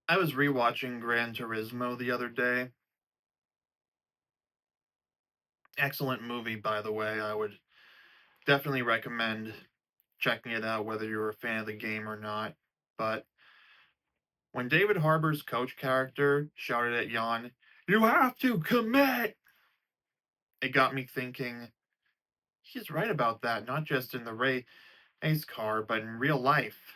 I was rewatching Gran Turismo the other day. Excellent movie, by the way. I would definitely recommend checking it out, whether you're a fan of the game or not. But when David Harbour's coach character shouted at Jan, "You have to commit!" It got me thinking, he's right about that, not just in the race car, but in real life.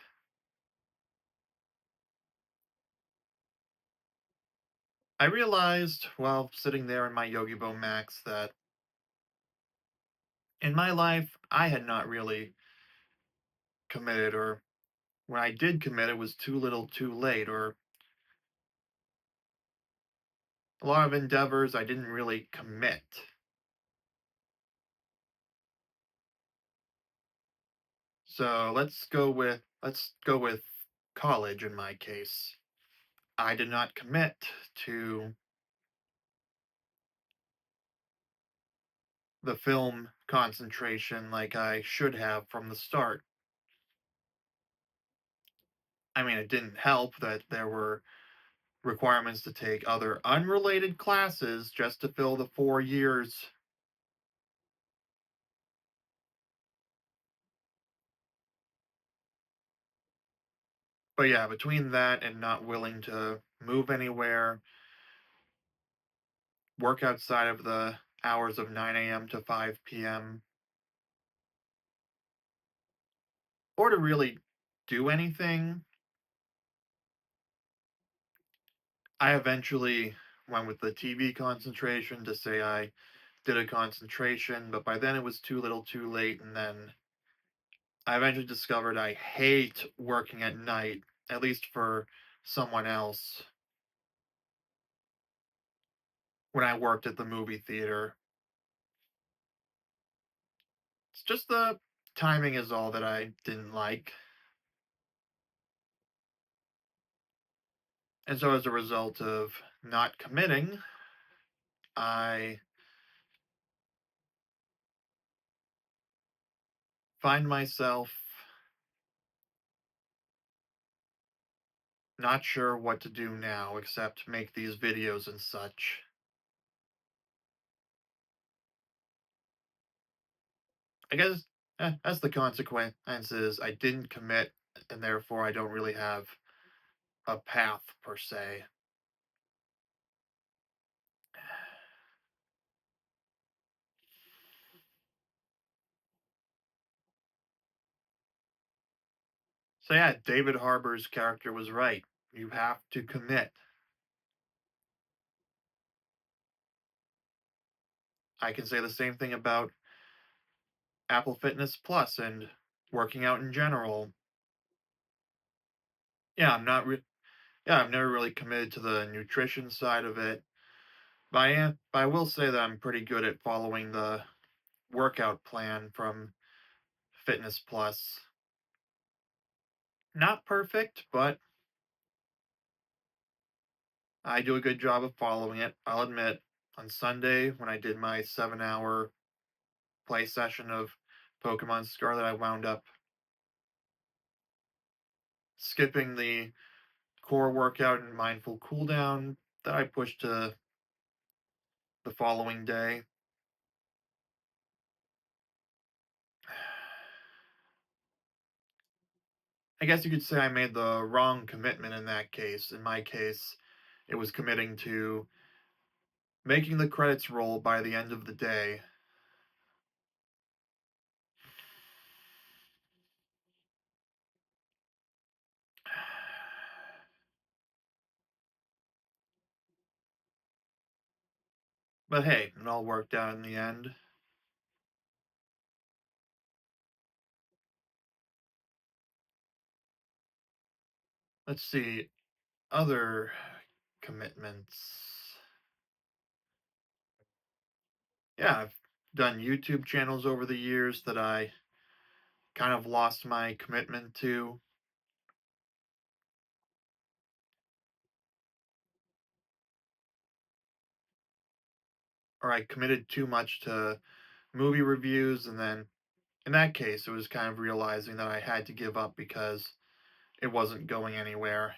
I realized while sitting there in my Yogibo Max that in my life, I had not really committed, or when I did commit, it was too little too late, or a lot of endeavors I didn't really commit. So let's go with college in my case. I did not commit to the film concentration like I should have from the start. I mean, it didn't help that there were requirements to take other unrelated classes just to fill the 4 years. But yeah, between that and not willing to move anywhere, work outside of the hours of 9 a.m. to 5 p.m., or to really do anything, I eventually went with the TV concentration to say I did a concentration, but by then it was too little too late, and then I eventually discovered I hate working at night, at least for someone else, when I worked at the movie theater. It's just the timing is all that I didn't like. And so as a result of not committing, I find myself not sure what to do now except make these videos and such. I guess that's the consequences. I didn't commit, and therefore I don't really have a path per se. So yeah, David Harbour's character was right. You have to commit. I can say the same thing about Apple Fitness Plus and working out in general. Yeah, yeah, I've never really committed to the nutrition side of it, but I will say that I'm pretty good at following the workout plan from Fitness Plus. Not perfect, but I do a good job of following it. I'll admit, on Sunday when I did my 7 hour play session of Pokemon Scarlet, I wound up skipping the core workout and mindful cooldown that I pushed to the following day. I guess you could say I made the wrong commitment in that case. In my case, it was committing to making the credits roll by the end of the day. But hey, it all worked out in the end. Let's see, other commitments. Yeah, I've done YouTube channels over the years that I kind of lost my commitment to, or I committed too much to movie reviews, and then in that case, it was kind of realizing that I had to give up because it wasn't going anywhere.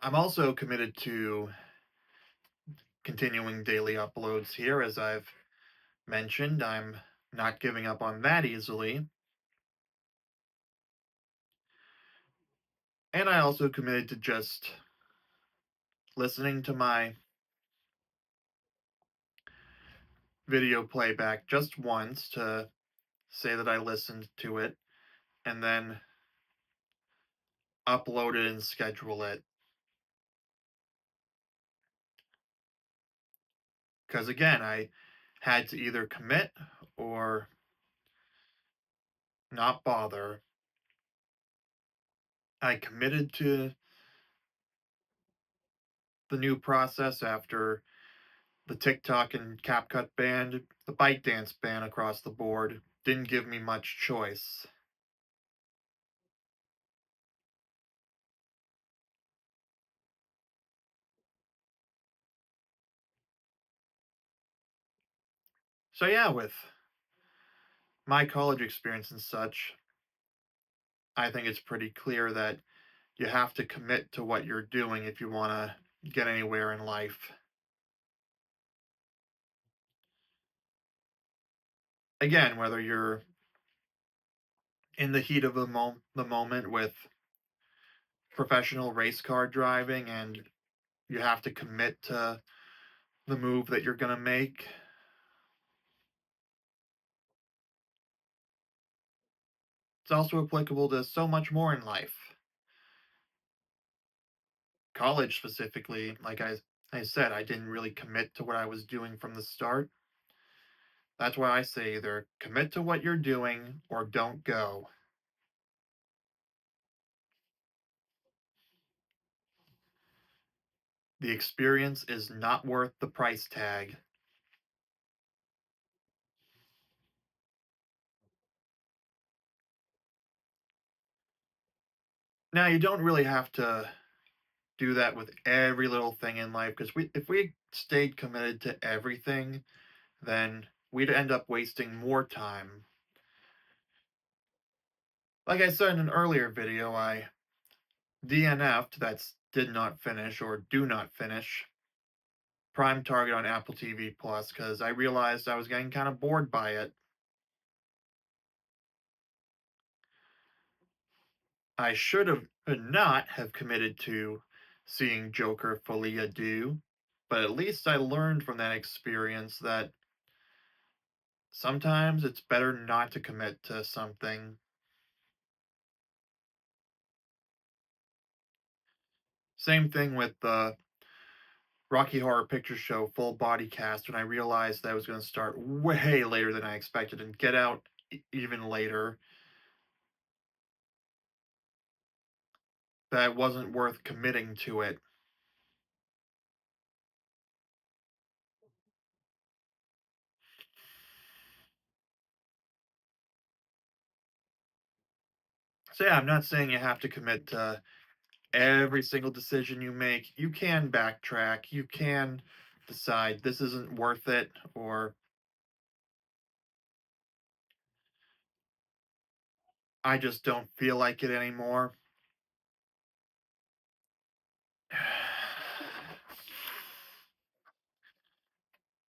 I'm also committed to continuing daily uploads here, as I've mentioned. I'm not giving up on that easily. And I also committed to just listening to my video playback just once to say that I listened to it and then upload it and schedule it. Because again, I had to either commit or not bother. I committed to the new process after the TikTok and CapCut ban, the ByteDance ban across the board didn't give me much choice. So yeah, with my college experience and such, I think it's pretty clear that you have to commit to what you're doing if you want to get anywhere in life. Again, whether you're in the heat of the moment with professional race car driving and you have to commit to the move that you're going to make, it's also applicable to so much more in life. College specifically, like I said, I didn't really commit to what I was doing from the start. That's why I say either commit to what you're doing or don't go. The experience is not worth the price tag. Now, you don't really have to do that with every little thing in life because if we stayed committed to everything, then we'd end up wasting more time. Like I said in an earlier video, I DNF'd, that's did not finish or do not finish, Prime Target on Apple TV Plus because I realized I was getting kind of bored by it. I should have not have committed to seeing Joker Folia do, but at least I learned from that experience that sometimes it's better not to commit to something. Same thing with the Rocky Horror Picture Show full body cast when I realized that I was going to start way later than I expected and get out even later. That wasn't worth committing to it. So yeah, I'm not saying you have to commit to every single decision you make. You can backtrack. You can decide this isn't worth it or I just don't feel like it anymore.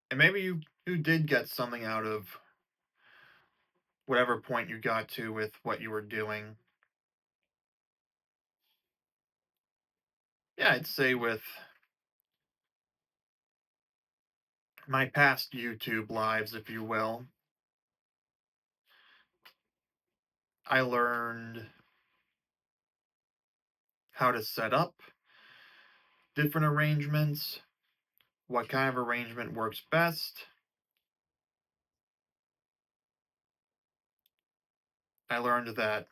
And maybe you did get something out of whatever point you got to with what you were doing. Yeah, I'd say with my past YouTube lives, if you will, I learned how to set up different arrangements, what kind of arrangement works best. I learned that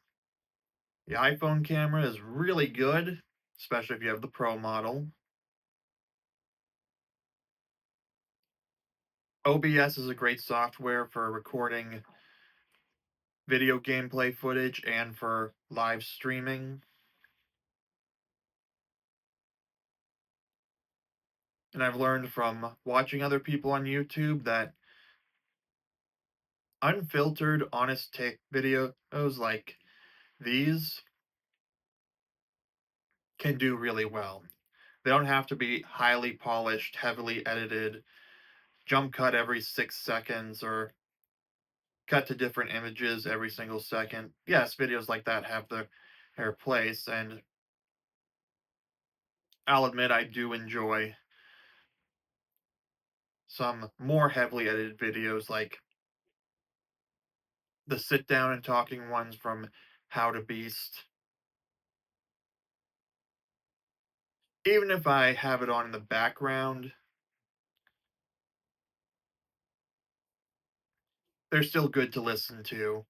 the iPhone camera is really good, especially if you have the Pro model. OBS is a great software for recording video gameplay footage and for live streaming. And I've learned from watching other people on YouTube that unfiltered, honest take videos like these can do really well. They don't have to be highly polished, heavily edited, jump cut every 6 seconds, or cut to different images every single second. Yes, videos like that have their place, and I'll admit I do enjoy some more heavily edited videos like the sit down and talking ones from How to Beast. Even if I have it on in the background, they're still good to listen to.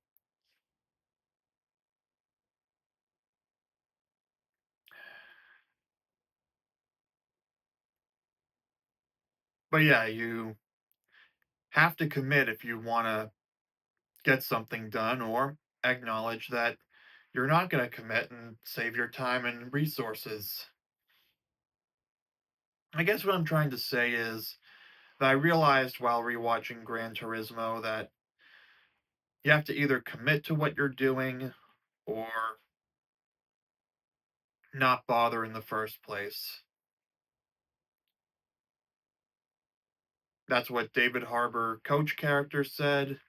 But yeah, you have to commit if you want to get something done, or acknowledge that you're not going to commit and save your time and resources. I guess what I'm trying to say is that I realized while rewatching Gran Turismo that you have to either commit to what you're doing or not bother in the first place. That's what David Harbour, coach character, said,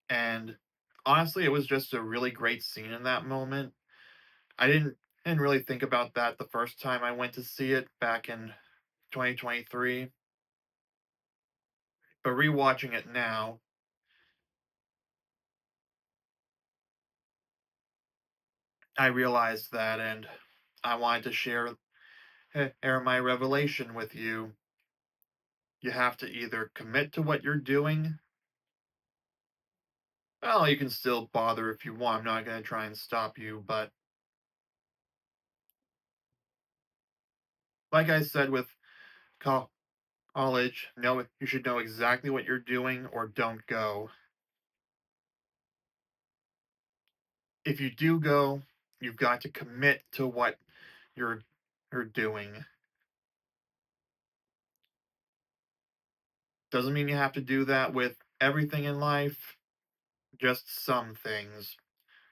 and honestly, it was just a really great scene in that moment. I didn't really think about that the first time I went to see it back in 2023, but rewatching it now, I realized that, and I wanted to share my revelation with you. You have to either commit to what you're doing. Well, you can still bother if you want. I'm not going to try and stop you, but like I said with co- college, know you should know exactly what you're doing or don't go. If you do go, you've got to commit to what you're you're doing. Doesn't mean you have to do that with everything in life, just some things.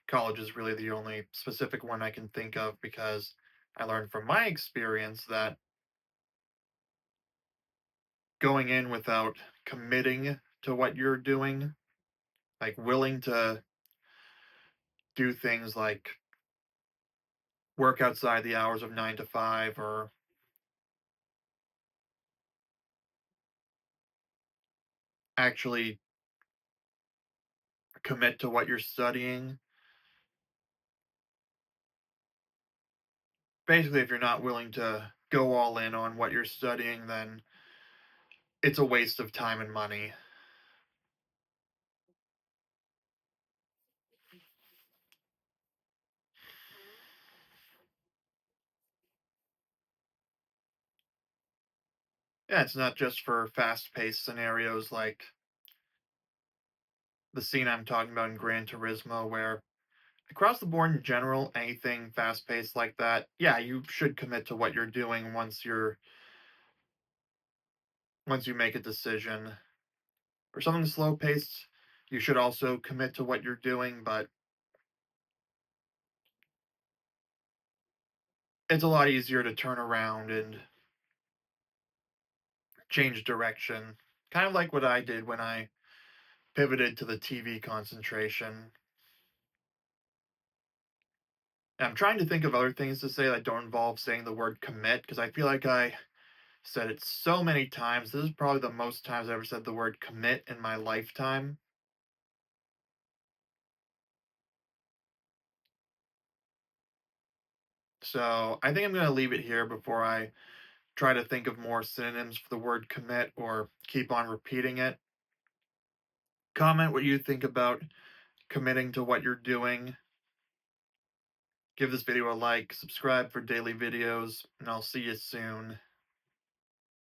College is really the only specific one I can think of because I learned from my experience that going in without committing to what you're doing, like willing to do things like work outside the hours of 9 to 5, or actually commit to what you're studying. Basically, if you're not willing to go all in on what you're studying, then it's a waste of time and money. Yeah, it's not just for fast paced scenarios like the scene I'm talking about in Gran Turismo, where across the board in general, anything fast paced like that, yeah, you should commit to what you're doing once you make a decision. For something slow paced, you should also commit to what you're doing, but it's a lot easier to turn around and change direction. Kind of like what I did when I pivoted to the TV concentration. And I'm trying to think of other things to say that don't involve saying the word commit because I feel like I said it so many times. This is probably the most times I ever said the word commit in my lifetime. So I think I'm going to leave it here before I try to think of more synonyms for the word commit or keep on repeating it. Comment what you think about committing to what you're doing. Give this video a like, subscribe for daily videos, and I'll see you soon.